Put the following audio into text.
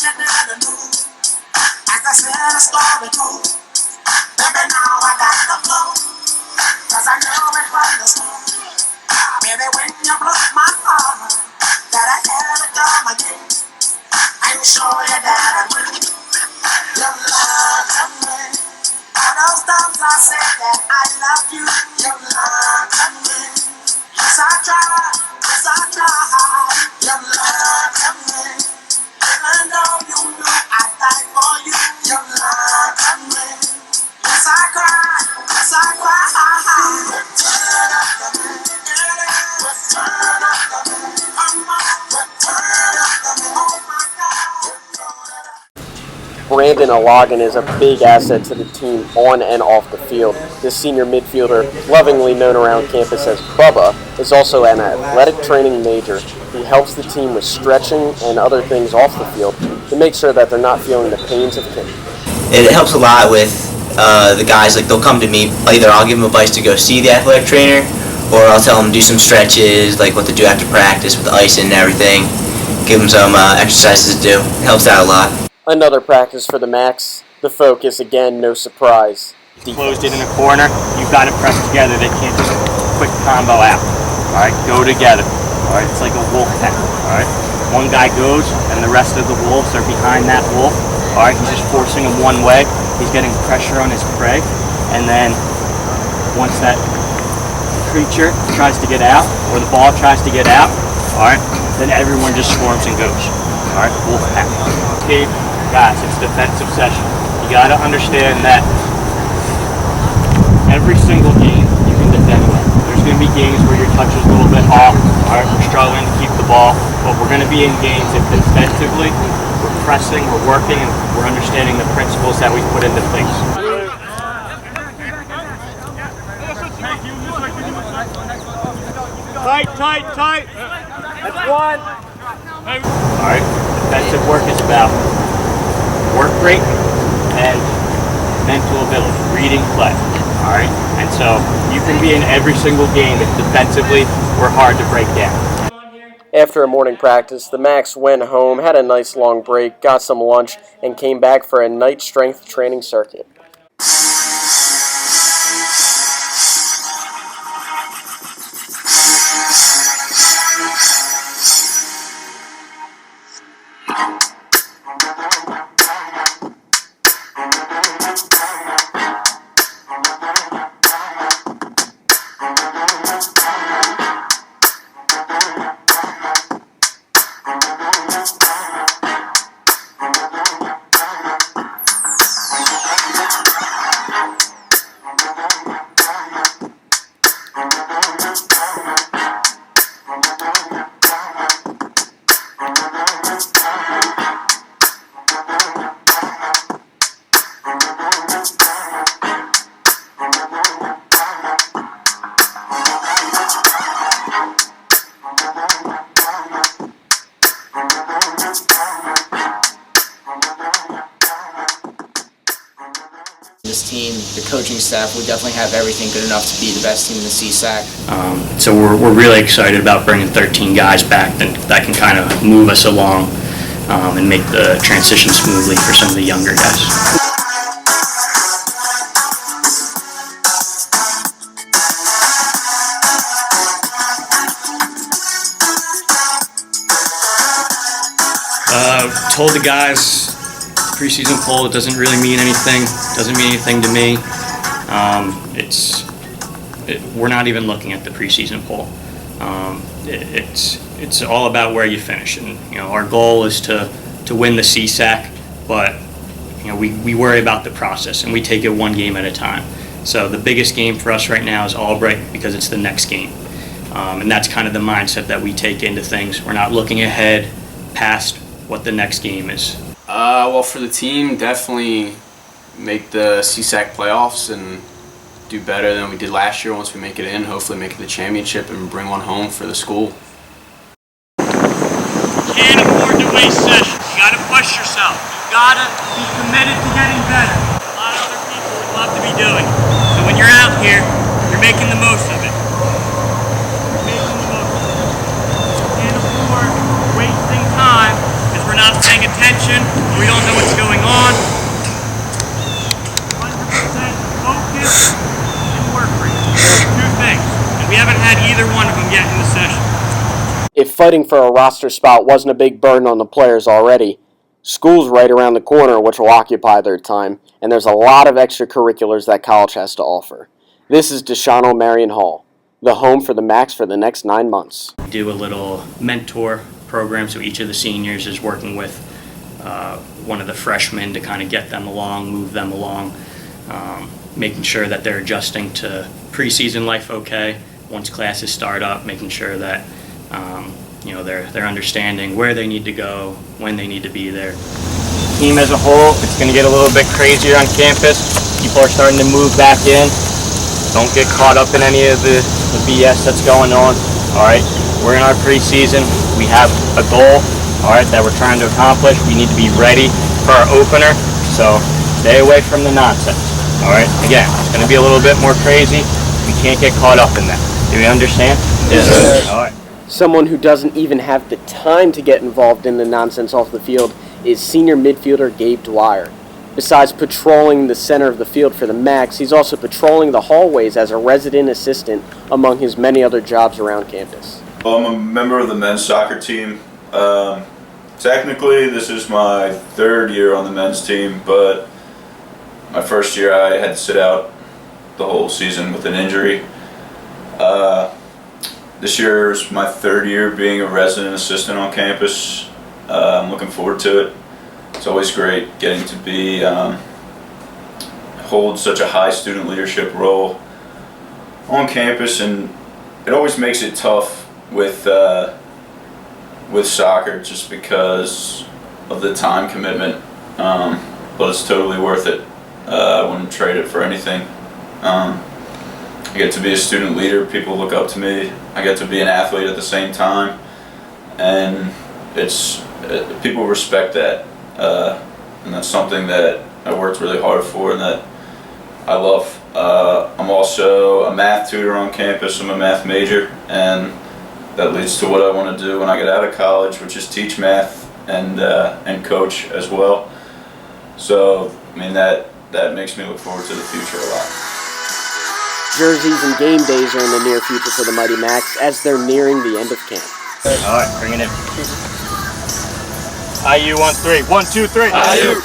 you didn't know. As I said, a story told. Baby, now I got the flow. Cause I know it from the start. Baby, when you broke my heart, that I had to come again. I'm sure you that I will. Your love come in. All those times I said that I love you. Your love come in. Yes, I tried. Yes, I tried. Your love come in. Even though you knew I'd die for you. Your love come in. Yes, I cried. Yes, I cried. Return of the man. Return of the man. Come on. Return of the man. Oh my God. Brandon Alagan is a big asset to the team on and off the field. This senior midfielder, lovingly known around campus as Bubba, is also an athletic training major. He helps the team with stretching and other things off the field to make sure that they're not feeling the pains of kicking. It helps a lot with the guys. Like, they'll come to me. Either I'll give them advice to go see the athletic trainer, or I'll tell them to do some stretches, like what to do after practice with the ice and everything. Give them some exercises to do. It helps out a lot. Another practice for the Max. The focus, again, no surprise. Closed it in a corner, you've got it pressed together. They can't just quick combo out. All right, go together. All right, it's like a wolf pack. All right, one guy goes, and the rest of the wolves are behind that wolf. All right, he's just forcing them one way. He's getting pressure on his prey, and then once that creature tries to get out, or the ball tries to get out, all right, then everyone just swarms and goes. All right, wolf pack. Okay, guys, it's defensive session. You got to understand that every single game you can defend well. There's going to be games where your touch is a little bit off. All right, we're struggling to keep the ball, but we're going to be in games if defensively we're pressing, we're working, and we're understanding the principles that we put into place. Tight. That's one. All right, defensive work is about work rate and mental ability, reading play. All right, and so you can be in every single game if defensively we're hard to break down. After a morning practice, the Max went home, had a nice long break, got some lunch, and came back for a night strength training circuit. This team, the coaching staff, we definitely have everything good enough to be the best team in the CSAC. So we're really excited about bringing 13 guys back that can kind of move us along and make the transition smoothly for some of the younger guys. Told the guys, preseason poll, it doesn't really mean anything. Doesn't mean anything to me. We're not even looking at the preseason poll. It's all about where you finish, and our goal is to win the CSAC, but we worry about the process and we take it one game at a time. So the biggest game for us right now is Albright because it's the next game, and that's kind of the mindset that we take into things. We're not looking ahead past what the next game is. Well, for the team, definitely make the CSAC playoffs and do better than we did last year once we make it in. Hopefully make it the championship and bring one home for the school. You can't afford to waste sessions. You got to push yourself. You got to be committed to getting better. A lot of other people would love to be doing it. So when you're out here, you're making the most of it. You're making the most of it. You can't afford wasting time, because we're not paying attention, we don't know what's going on. 100% focus and work rate. Two things. And we haven't had either one of them yet in the session. If fighting for a roster spot wasn't a big burden on the players already, school's right around the corner which will occupy their time, and there's a lot of extracurriculars that college has to offer. This is Deshaun Marion Hall, the home for the Macs for the next 9 months. Do a little mentor program, so each of the seniors is working with one of the freshmen to kind of get them along, move them along, making sure that they're adjusting to preseason life okay. Once classes start up, making sure that they're understanding where they need to go, when they need to be there. Team as a whole, it's going to get a little bit crazier on campus. People are starting to move back in. Don't get caught up in any of the BS that's going on. All right, we're in our preseason. We have a goal, all right, that we're trying to accomplish. We need to be ready for our opener. So stay away from the nonsense. All right. Again, it's going to be a little bit more crazy. We can't get caught up in that. Do you understand? Yes. All right. Someone who doesn't even have the time to get involved in the nonsense off the field is senior midfielder Gabe Dwyer. Besides patrolling the center of the field for the Macs, he's also patrolling the hallways as a resident assistant among his many other jobs around campus. Well, I'm a member of the men's soccer team. Technically, this is my 3rd year on the men's team, but my first year I had to sit out the whole season with an injury. This year is my 3rd year being a resident assistant on campus. I'm looking forward to it. It's always great getting to hold such a high student leadership role on campus, and it always makes it tough with soccer just because of the time commitment, but it's totally worth it. I wouldn't trade it for anything. I get to be a student leader, people look up to me. I get to be an athlete at the same time, and people respect that, and that's something that I worked really hard for and that I love. I'm also a math tutor on campus. I'm a math major, and that leads to what I want to do when I get out of college, which is teach math and coach as well. So, I mean, that makes me look forward to the future a lot. Jerseys and game days are in the near future for the Mighty Macs as they're nearing the end of camp. All right, bring it in. IU 1-3. 1, 2, 3. IU.